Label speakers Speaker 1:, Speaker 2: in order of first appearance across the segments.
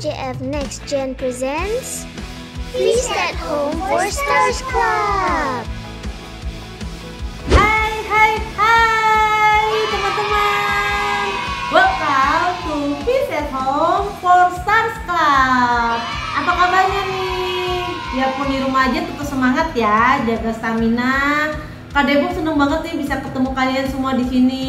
Speaker 1: WJF Next Gen presents Feast at Home for Stars Club.
Speaker 2: Hai teman-teman, welcome to Feast at Home for Stars Club. Apa kabarnya nih? Biarpun di rumah aja tetap semangat ya, jaga stamina. Kak Debong seneng banget nih bisa ketemu kalian semua di sini.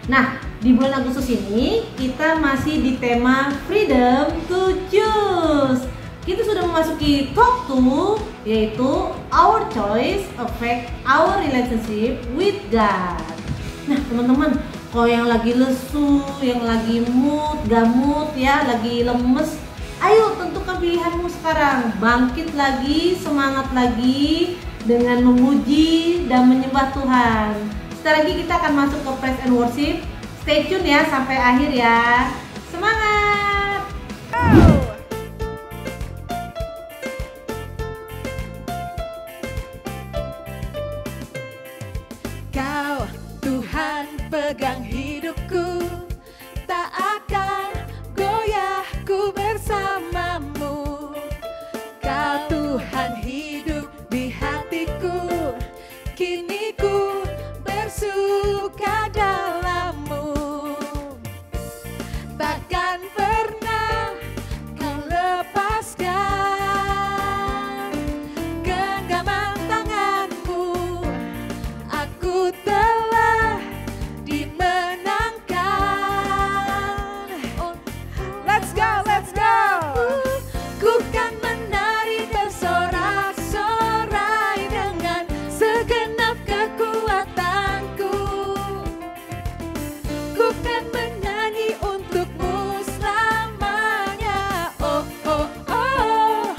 Speaker 2: Nah, di bulan Agustus ini kita masih di tema Freedom to Choose. Kita sudah memasuki talk 2, yaitu Our Choice Affect Our Relationship with God. Nah teman-teman, kalau yang lagi lesu, yang lagi mood, gamut ya, lagi lemes, ayo tentukan pilihanmu sekarang. Bangkit lagi, semangat lagi dengan memuji dan menyembah Tuhan. Sebentar lagi kita akan masuk ke praise and worship. Stay tune ya sampai akhir ya. Semangat!
Speaker 3: Kau Tuhan pegang hidupku, tak akan goyah ku bersamamu. Kau Tuhan hidup di hatiku, kini ku bersuka dalammu. Takkan pernah ku lepaskan genggaman tanganmu. Aku telah dimenangkan. Let's go, let's go. Ku kan menari bersorak-sorai dengan segenap kekuatanku. Ku kan menyanyi untukmu selamanya. Oh, oh, oh.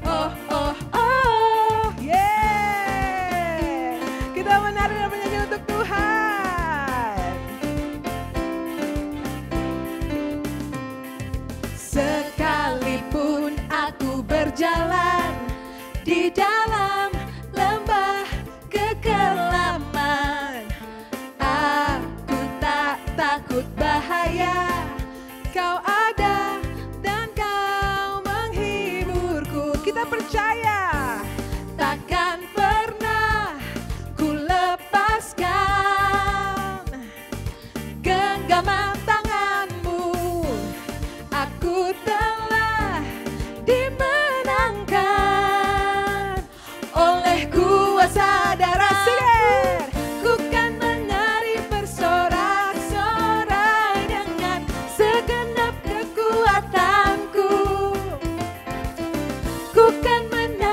Speaker 3: Oh, oh, oh. Yeah. Kita menari dan menyanyi untuk Tuhan. Sekalipun aku berjalan di dalam lembah kekelaman, aku tak takut bahaya. Kau ada dan kau menghiburku. Kita percaya takkan pernah ku lepaskan genggaman tanganmu. Aku telah dimenangkan oleh kuasa darah. Ku kan menari bersorak-sorai dengan segenap kekuatanku. Ku kan menari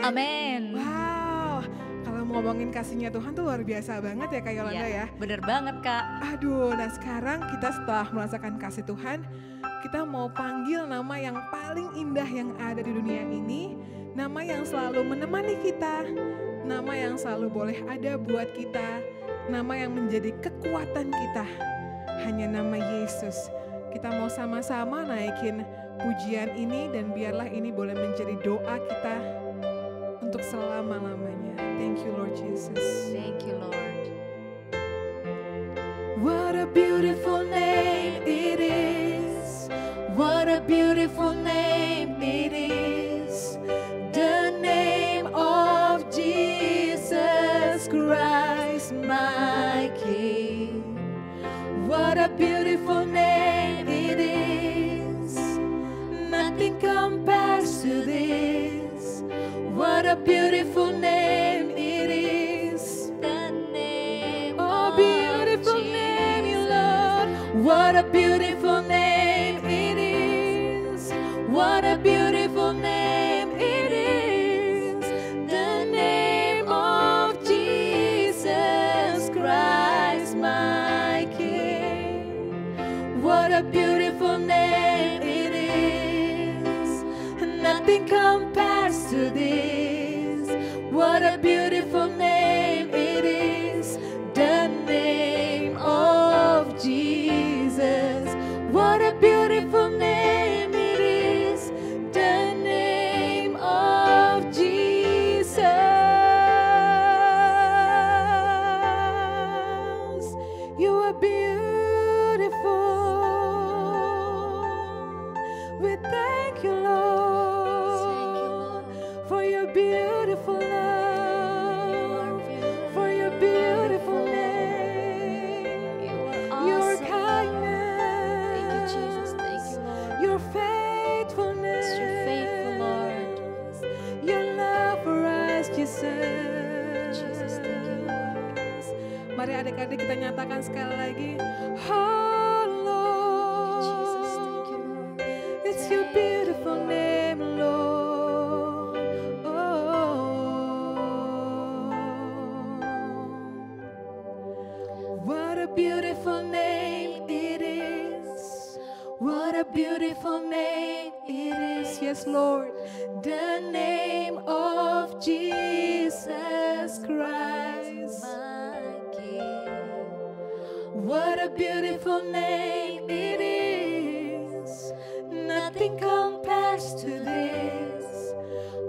Speaker 4: Amin.
Speaker 3: Wow, kalau ngomongin kasihnya Tuhan tuh luar biasa banget ya Kak Yolanda ya.
Speaker 4: Bener banget Kak.
Speaker 3: Aduh, nah sekarang kita setelah merasakan kasih Tuhan, kita mau panggil nama yang paling indah yang ada di dunia ini, nama yang selalu menemani kita, nama yang selalu boleh ada buat kita, nama yang menjadi kekuatan kita, hanya nama Yesus. Kita mau sama-sama naikin pujian ini dan biarlah ini boleh menjadi doa kita untuk selama-lamanya. Thank you Lord Jesus.
Speaker 4: Thank you Lord.
Speaker 3: What a beautiful name it is. What a beautiful name it is. The name of Jesus Christ my King. What a beautiful name it is. Nothing compares to this. What a beautiful name it is.
Speaker 4: The name
Speaker 3: Oh, beautiful name, you Lord. What a beautiful name it is. What a beautiful name it is. The name of Jesus Christ, my King. What a beautiful name it is. Nothing compares to this. What a beautiful name it is. The name of Jesus. What a beautiful name it is. The name of Jesus. You are beautiful. We thank you, Lord, for your beautiful love, for your beautiful name, your kindness, your faithfulness, your love for us, Jesus. Mari adik-adik kita nyatakan sekali lagi, oh Lord, it's your beautiful name, Lord. What a beautiful name it is. What a beautiful name it is. Yes, Lord. The name of Jesus Christ, my King. What a beautiful name it is. Nothing compares to this.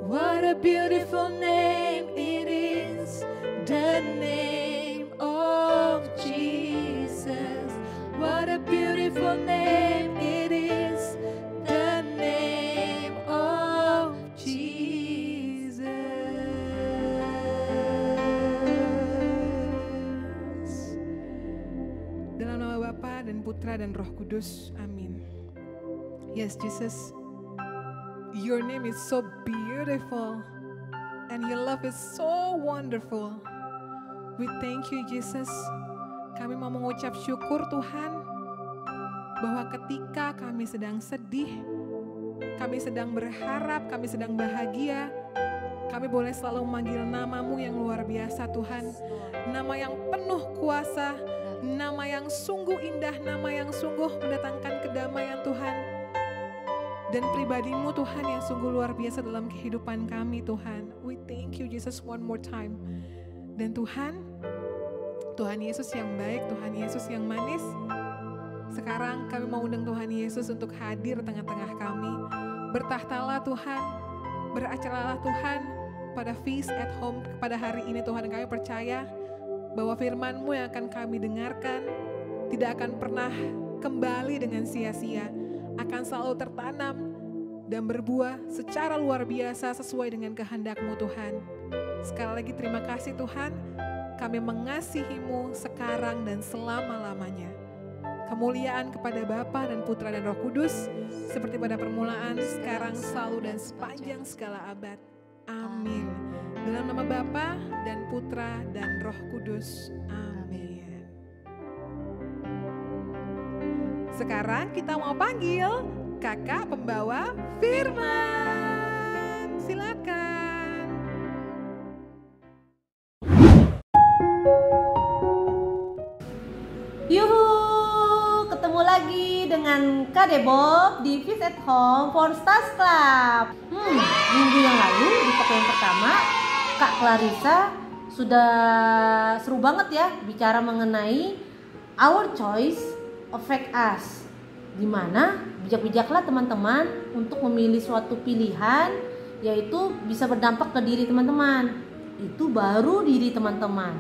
Speaker 3: What a beautiful name it is. The name of Jesus. What a beautiful name it is. The name of Jesus. Dalam nama Bapa dan Putra dan Roh Kudus. Amin. Yes, Jesus. Your name is so beautiful and your love is so wonderful. We thank you Jesus. Kami mau mengucap syukur Tuhan bahwa ketika kami sedang sedih, kami sedang berharap, kami sedang bahagia, kami boleh selalu memanggil namamu yang luar biasa Tuhan. Nama yang penuh kuasa, nama yang sungguh indah, nama yang sungguh mendatangkan kedamaian Tuhan. Dan pribadimu Tuhan yang sungguh luar biasa dalam kehidupan kami Tuhan. We thank you Jesus one more time. Dan Tuhan Yesus yang baik, Tuhan Yesus yang manis. Sekarang kami mau undang Tuhan Yesus untuk hadir tengah-tengah kami. Bertahtalah Tuhan, beracaralah Tuhan pada Feast at Home pada hari ini Tuhan. Kami percaya bahwa firman-Mu yang akan kami dengarkan tidak akan pernah kembali dengan sia-sia. Akan selalu tertanam dan berbuah secara luar biasa sesuai dengan kehendak-Mu Tuhan. Sekali lagi terima kasih Tuhan, kami mengasihi-Mu sekarang dan selama-lamanya. Kemuliaan kepada Bapa dan Putra dan Roh Kudus, seperti pada permulaan, sekarang, selalu dan sepanjang segala abad. Amin. Dalam nama Bapa dan Putra dan Roh Kudus. Amin. Sekarang kita mau panggil kakak pembawa firman. Silakan.
Speaker 2: Yuhu, ketemu lagi dengan Kak Debob di Fish at Home for Stars Club. Minggu yang lalu di toko yang pertama, Kak Clarissa sudah seru banget ya bicara mengenai our choice affect us. Dimana bijak-bijaklah teman-teman untuk memilih suatu pilihan, yaitu bisa berdampak ke diri teman-teman. Itu baru diri teman-teman.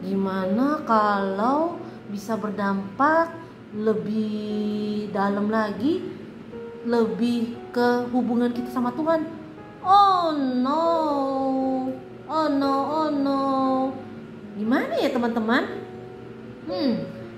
Speaker 2: Gimana kalau bisa berdampak lebih dalam lagi, lebih ke hubungan kita sama Tuhan? Oh no. Gimana ya teman-teman?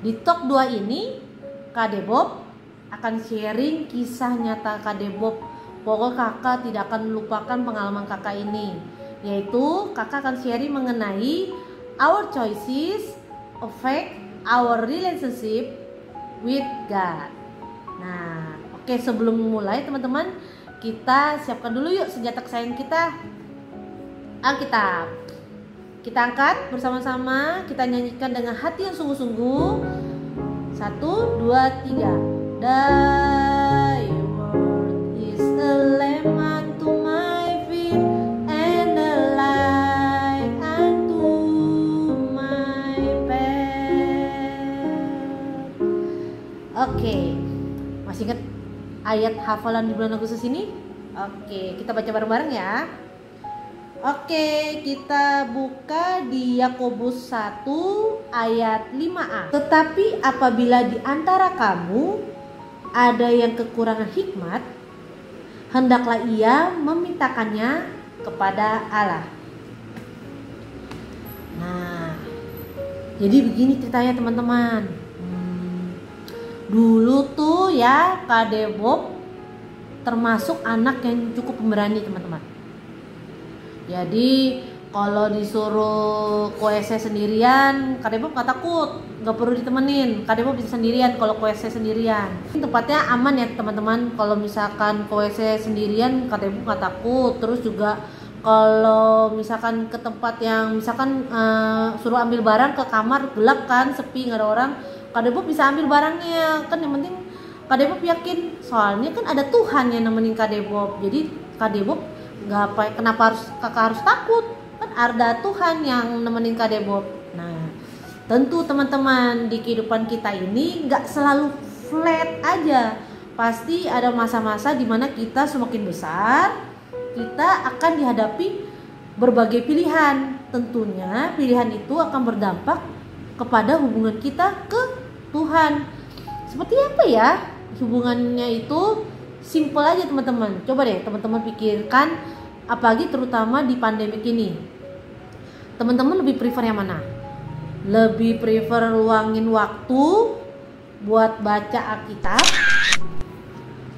Speaker 2: Di talk 2 ini Kak Debob akan sharing kisah nyata Kak Debob. Pokoknya kakak tidak akan melupakan pengalaman kakak ini, yaitu kakak akan sharing mengenai our choices affect our relationship with God. Nah, oke, sebelum mulai teman-teman, kita siapkan dulu yuk senjata kesayangan kita, Alkitab. Kita angkat bersama-sama, kita nyanyikan dengan hati yang sungguh-sungguh. 1, 2, 3. Thy word is a lamp unto my feet and a light unto my path. Oke, masih ingat ayat hafalan di bulan Agustus ini? Oke, kita baca bareng-bareng ya. Oke, kita buka di Yakobus 1 ayat 5a. Tetapi apabila di antara kamu ada yang kekurangan hikmat, hendaklah ia memintakannya kepada Allah. Nah, jadi begini ceritanya teman-teman. Dulu tuh ya Kak Debob termasuk anak yang cukup pemberani teman-teman. Jadi kalau disuruh WC sendirian, Kak Debob gak takut, gak perlu ditemenin. Kak Debob bisa sendirian kalau WC sendirian. Tempatnya aman ya teman-teman. Kalau misalkan WC sendirian, Kak Debob gak takut. Terus juga kalau misalkan ke tempat yang misalkan suruh ambil barang ke kamar gelap kan, sepi gak ada orang, Kak Debob bisa ambil barangnya. Kan yang penting Kak Debob yakin, soalnya kan ada Tuhan yang nemenin Kak Debob. Jadi Kak Debob kenapa kakak harus takut? Kan ada Tuhan yang nemenin Kak Debob. Nah, tentu teman-teman di kehidupan kita ini nggak selalu flat aja. Pasti ada masa-masa dimana kita semakin besar, kita akan dihadapi berbagai pilihan. Tentunya pilihan itu akan berdampak kepada hubungan kita ke Tuhan. Seperti apa ya hubungannya itu? Simple aja teman-teman. Coba deh teman-teman pikirkan, apalagi terutama di pandemik ini. Teman-teman lebih prefer yang mana? Lebih prefer luangin waktu buat baca Alkitab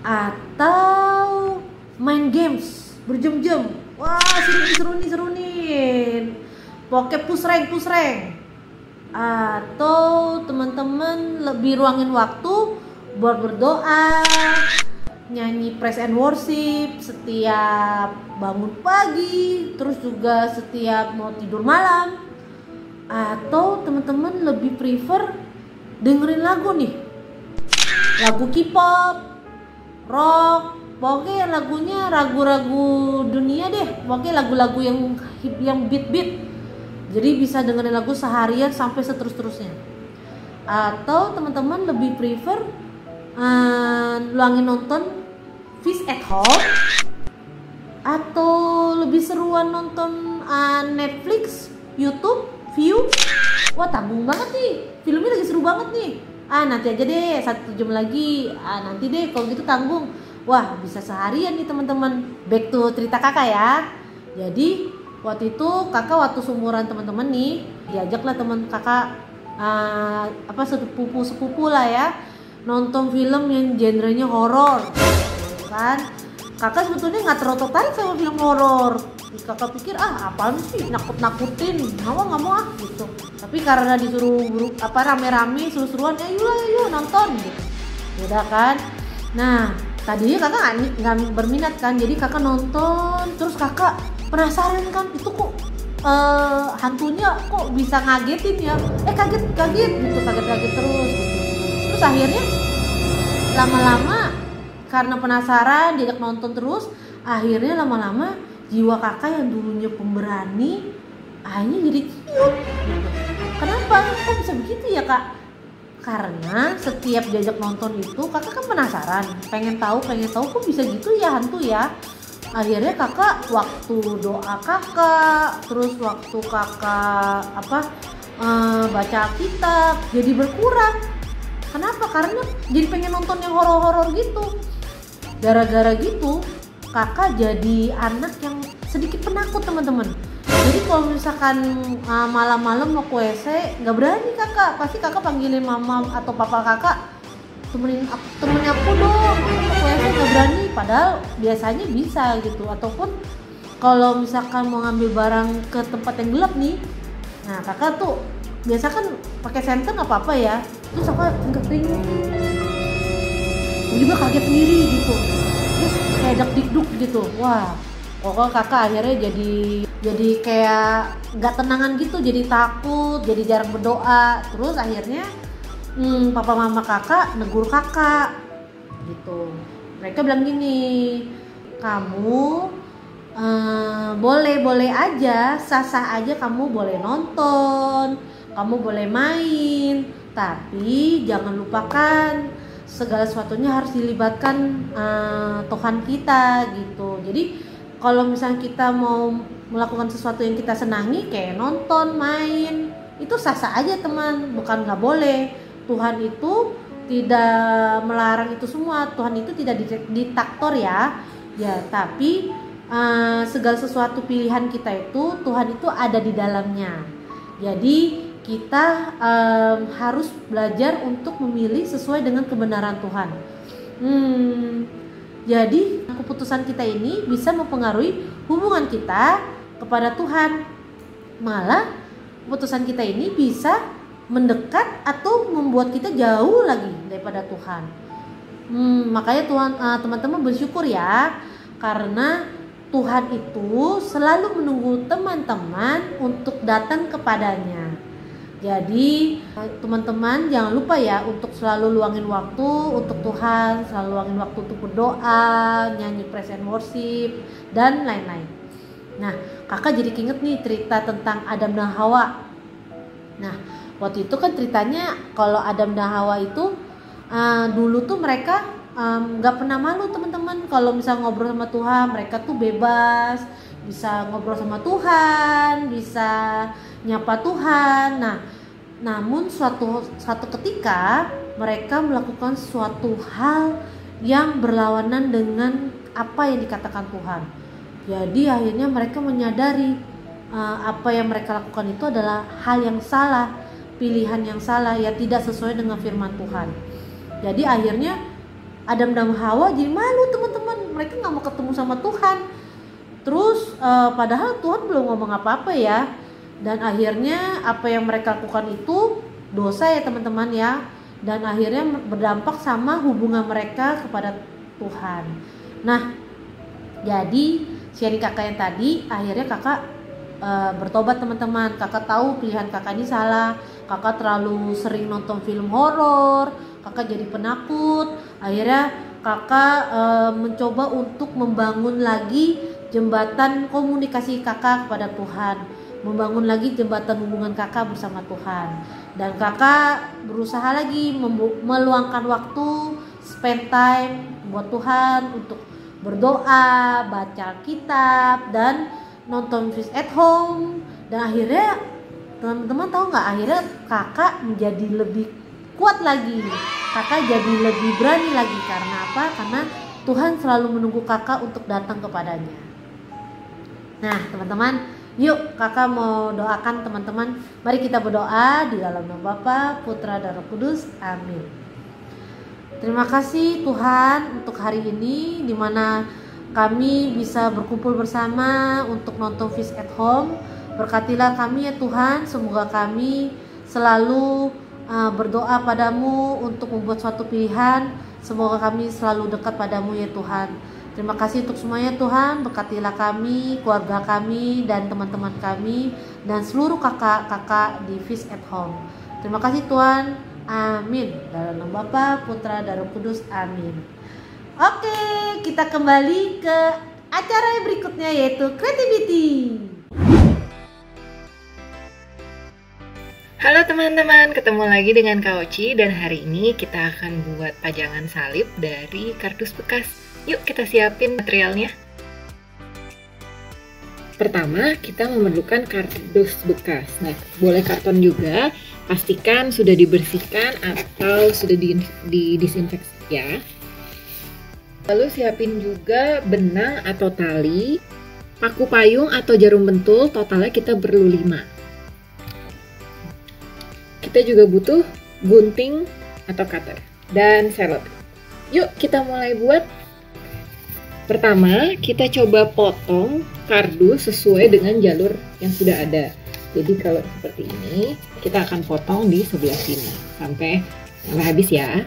Speaker 2: atau main games berjam-jam? Wah, seru nih. Pokoknya push rank. Atau teman-teman lebih ruangin waktu buat berdoa, nyanyi praise and worship setiap bangun pagi, terus juga setiap mau tidur malam. Atau teman-teman lebih prefer dengerin lagu nih, lagu K-pop, rock, pokoknya lagunya ragu-ragu dunia deh, pokoknya lagu-lagu yang beat. Jadi bisa dengerin lagu seharian sampai seterus-terusnya. Atau teman-teman lebih prefer luangin nonton Fish at Home, atau lebih seruan nonton Netflix, YouTube, View. Wah, tanggung banget nih, filmnya lagi seru banget nih. Nanti aja deh 1 jam lagi. Nanti deh kalau gitu tanggung. Wah, bisa seharian nih teman-teman. Back to cerita kakak ya. Jadi waktu itu kakak waktu seumuran teman-teman nih, diajaklah teman kakak sepupu lah ya, nonton film yang genrenya horor kan. Kakak sebetulnya nggak terlalu tertarik sama film horor. Kakak pikir apaan sih, nakut-nakutin, nggak mau gitu. Tapi karena disuruh rame-rame seru-seruan, ayo nonton gitu. Udah kan. Nah, tadinya kakak nggak berminat kan, jadi kakak nonton, terus kakak penasaran kan, itu kok hantunya kok bisa ngagetin ya, kaget gitu, kaget terus gitu. Terus akhirnya lama-lama karena penasaran diajak nonton terus, akhirnya lama-lama jiwa kakak yang dulunya pemberani akhirnya jadi ciut gitu. Kenapa? Kok bisa begitu ya kak? Karena setiap diajak nonton itu kakak kan penasaran, pengen tahu kok bisa gitu ya hantu ya. Akhirnya kakak waktu doa kakak, terus waktu kakak baca Alkitab jadi berkurang. Kenapa? Karena jadi pengen nonton yang horor-horor gitu. Gara-gara gitu kakak jadi anak yang sedikit penakut teman-teman. Jadi kalau misalkan malam-malam mau ke WC nggak berani kakak, pasti kakak panggilin mama atau papa kakak, temenin aku dong, aku ke WC nggak berani. Padahal biasanya bisa gitu. Ataupun kalau misalkan mau ngambil barang ke tempat yang gelap nih, nah kakak tuh biasa kan pakai senter nggak apa-apa ya, terus kakak kering, juga kaget sendiri gitu, terus kayak dak-dikduk gitu. Wah, pokoknya kakak akhirnya jadi kayak nggak tenangan gitu, jadi takut, jadi jarang berdoa. Terus akhirnya papa mama kakak negur kakak gitu. Mereka bilang gini, kamu boleh aja, sah-sah aja, kamu boleh nonton, kamu boleh main, tapi jangan lupakan segala sesuatunya harus dilibatkan Tuhan kita gitu. Jadi kalau misalnya kita mau melakukan sesuatu yang kita senangi kayak nonton, main, itu sah-sah aja teman, bukan nggak boleh. Tuhan itu tidak melarang itu semua. Tuhan itu tidak diktator ya, tapi segala sesuatu pilihan kita itu Tuhan itu ada di dalamnya. Jadi kita harus belajar untuk memilih sesuai dengan kebenaran Tuhan. Jadi keputusan kita ini bisa mempengaruhi hubungan kita kepada Tuhan. Malah keputusan kita ini bisa mendekat atau membuat kita jauh lagi daripada Tuhan. Makanya teman-teman bersyukur ya, karena Tuhan itu selalu menunggu teman-teman untuk datang kepadanya. Jadi teman-teman jangan lupa ya untuk selalu luangin waktu untuk Tuhan, selalu luangin waktu untuk berdoa, nyanyi praise and worship, dan lain-lain. Nah, kakak jadi keinget nih cerita tentang Adam dan Hawa. Nah, waktu itu kan ceritanya kalau Adam dan Hawa itu dulu tuh mereka nggak pernah malu teman-teman. Kalau misalnya ngobrol sama Tuhan, mereka tuh bebas, bisa ngobrol sama Tuhan, bisa nyapa Tuhan. Nah, namun suatu ketika mereka melakukan suatu hal yang berlawanan dengan apa yang dikatakan Tuhan. Jadi akhirnya mereka menyadari apa yang mereka lakukan itu adalah hal yang salah, pilihan yang salah, ya tidak sesuai dengan firman Tuhan. Jadi akhirnya Adam dan Hawa jadi malu teman-teman, mereka nggak mau ketemu sama Tuhan. Terus padahal Tuhan belum ngomong apa-apa ya. Dan akhirnya apa yang mereka lakukan itu dosa ya teman-teman ya. Dan akhirnya berdampak sama hubungan mereka kepada Tuhan. Nah, jadi sharing kakak yang tadi, akhirnya kakak bertobat teman-teman. Kakak tahu pilihan kakak ini salah. Kakak terlalu sering nonton film horor, kakak jadi penakut. Akhirnya kakak mencoba untuk membangun lagi jembatan komunikasi kakak kepada Tuhan, membangun lagi jembatan hubungan kakak bersama Tuhan. Dan kakak berusaha lagi meluangkan waktu, spend time buat Tuhan, untuk berdoa, baca Alkitab, dan nonton Feast at Home. Dan akhirnya teman-teman tahu nggak, akhirnya kakak menjadi lebih kuat lagi, kakak jadi lebih berani lagi. Karena apa? Karena Tuhan selalu menunggu kakak untuk datang kepadanya. Nah teman-teman, yuk kakak mau doakan teman-teman. Mari kita berdoa di dalam nama Bapa, Putra, dan Roh Kudus. Amin. Terima kasih Tuhan untuk hari ini, dimana kami bisa berkumpul bersama untuk nonton Feast at Home. Berkatilah kami ya Tuhan, semoga kami selalu berdoa padamu untuk membuat suatu pilihan. Semoga kami selalu dekat padamu ya Tuhan. Terima kasih untuk semuanya Tuhan, berkatilah kami, keluarga kami, dan teman-teman kami, dan seluruh kakak-kakak di Feast at Home. Terima kasih Tuhan, amin. Dalam nama Bapa, Putra, dan Roh Kudus, amin. Oke, kita kembali ke acara berikutnya yaitu Creativity.
Speaker 5: Halo teman-teman, ketemu lagi dengan Kak Oci dan hari ini kita akan buat pajangan salib dari kardus bekas. Yuk kita siapin materialnya. Pertama, kita memerlukan kardus bekas. Nah, boleh karton juga, pastikan sudah dibersihkan atau sudah didisinfeksi ya. Lalu siapin juga benang atau tali, paku payung atau jarum pentul, totalnya kita perlu 5. Kita juga butuh gunting atau cutter dan selotip. Yuk kita mulai buat. Pertama, kita coba potong kardus sesuai dengan jalur yang sudah ada. Jadi kalau seperti ini, kita akan potong di sebelah sini sampai habis ya.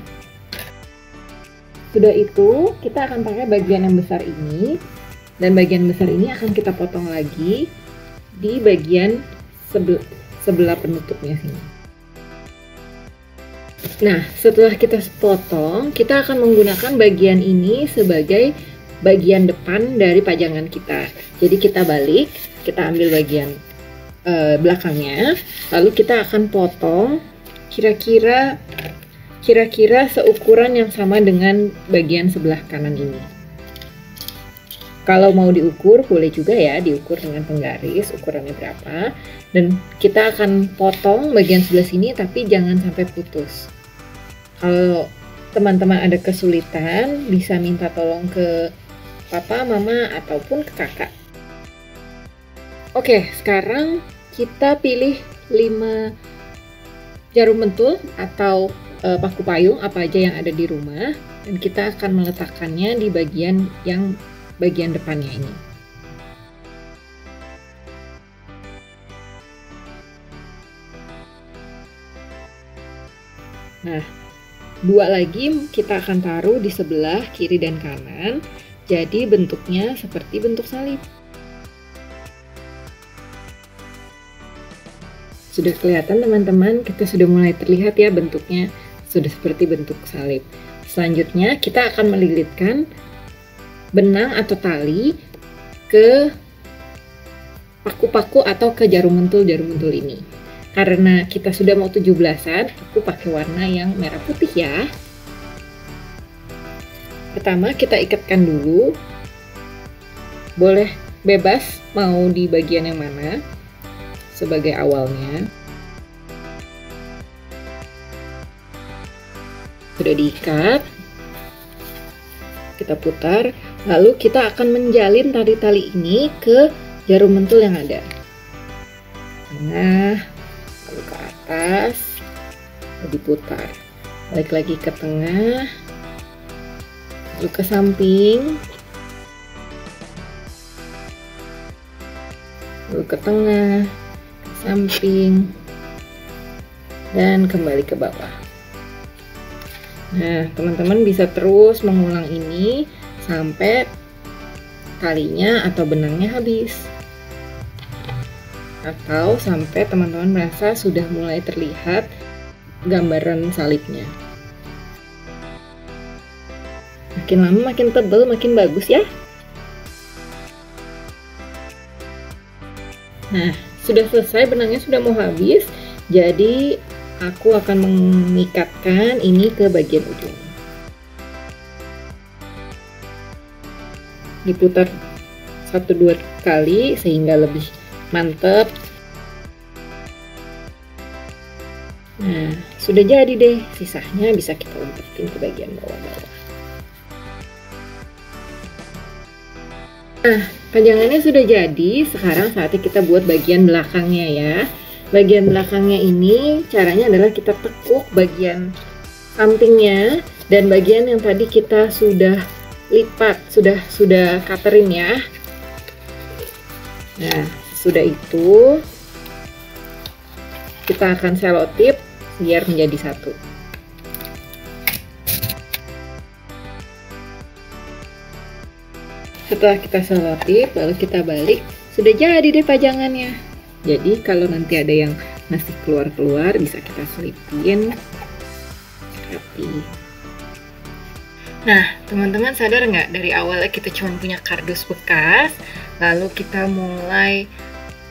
Speaker 5: Sudah itu, kita akan pakai bagian yang besar ini, dan bagian besar ini akan kita potong lagi di bagian sebelah penutupnya sini. Nah, setelah kita potong, kita akan menggunakan bagian ini sebagai bagian depan dari pajangan kita. Jadi kita balik, kita ambil bagian belakangnya, lalu kita akan potong kira-kira seukuran yang sama dengan bagian sebelah kanan ini. Kalau mau diukur, boleh juga ya, diukur dengan penggaris, ukurannya berapa. Dan kita akan potong bagian sebelah sini, tapi jangan sampai putus. Kalau teman-teman ada kesulitan, bisa minta tolong ke papa, mama, ataupun ke kakak. Oke, sekarang kita pilih 5 jarum pentul atau paku payung apa aja yang ada di rumah, dan kita akan meletakkannya di bagian depannya ini. Nah, 2 lagi kita akan taruh di sebelah kiri dan kanan. Jadi bentuknya seperti bentuk salib. Sudah kelihatan teman-teman, kita sudah mulai terlihat ya bentuknya sudah seperti bentuk salib. Selanjutnya kita akan melilitkan benang atau tali ke paku-paku atau ke jarum pentul ini. Karena kita sudah mau 17-an, aku pakai warna yang merah putih ya. Pertama kita ikatkan dulu, boleh bebas mau di bagian yang mana sebagai awalnya. Sudah diikat, kita putar, lalu kita akan menjalin tali-tali ini ke jarum pentul yang ada. Tengah, lalu ke atas, lalu diputar, balik lagi ke tengah, lalu ke samping, lalu ke tengah, ke samping, dan kembali ke bawah. Nah, teman-teman bisa terus mengulang ini sampai talinya atau benangnya habis, atau sampai teman-teman merasa sudah mulai terlihat gambaran salibnya. Makin lama makin tebal, makin bagus ya. Nah, sudah selesai, benangnya sudah mau habis. Jadi aku akan mengikatkan ini ke bagian ujung. Diputar 1-2 kali sehingga lebih mantap. Nah, sudah jadi deh. Sisanya bisa kita umpetin ke bagian bawah-bawah. Nah, pajangannya sudah jadi. Sekarang saatnya kita buat bagian belakangnya ya. Bagian belakangnya ini caranya adalah kita tekuk bagian sampingnya dan bagian yang tadi kita sudah lipat, sudah cutterin ya. Nah, sudah itu kita akan selotip biar menjadi satu. Setelah kita selotip, lalu kita balik, sudah jadi deh pajangannya. Jadi kalau nanti ada yang masih keluar-keluar, bisa kita selipin rapi. Nah, teman-teman sadar nggak, dari awalnya kita cuma punya kardus bekas, lalu kita mulai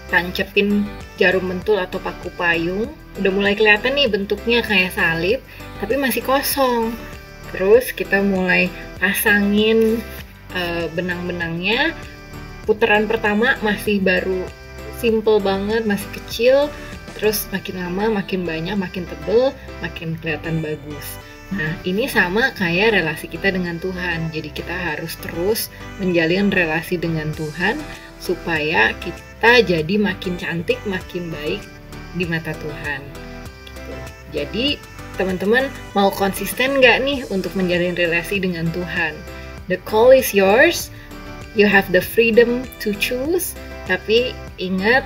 Speaker 5: tancepin jarum pentul atau paku payung. Udah mulai kelihatan nih bentuknya kayak salib, tapi masih kosong. Terus kita mulai pasangin benang-benangnya. Putaran pertama masih baru simple banget, masih kecil. Terus makin lama makin banyak, makin tebel, makin kelihatan bagus. Nah, ini sama kayak relasi kita dengan Tuhan. Jadi kita harus terus menjalin relasi dengan Tuhan supaya kita jadi makin cantik, makin baik di mata Tuhan. Gitu. Jadi teman-teman mau konsisten nggak nih untuk menjalin relasi dengan Tuhan? The call is yours. You have the freedom to choose. Tapi ingat,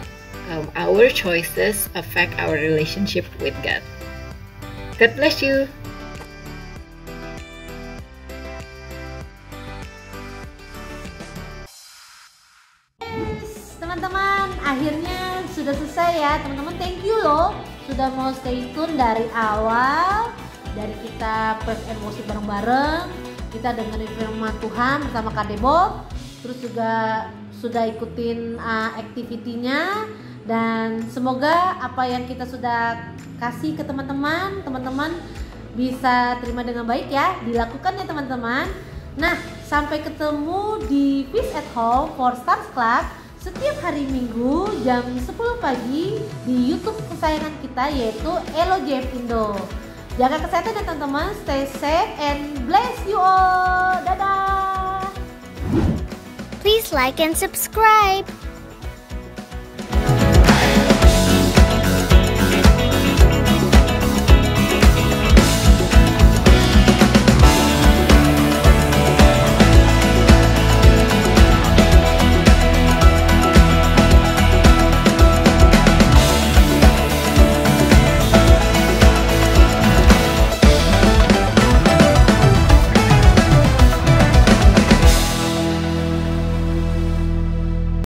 Speaker 5: our choices affect our relationship with God. God bless you.
Speaker 2: Teman-teman, akhirnya sudah selesai ya. Teman-teman, thank you loh sudah mau stay tune dari awal, dari kita first emosi bareng-bareng, kita dengerin firman Tuhan bersama Kak Debo, terus juga sudah ikutin activity-nya, dan semoga apa yang kita sudah kasih ke teman-teman bisa terima dengan baik ya, dilakukan ya teman-teman. Nah, sampai ketemu di Peace at Home for Stars Club setiap hari Minggu jam 10 pagi di YouTube kesayangan kita, yaitu Elo JF Indo. Jaga kesehatan ya teman-teman, stay safe and bless you all. Dadah.
Speaker 1: Please like and subscribe.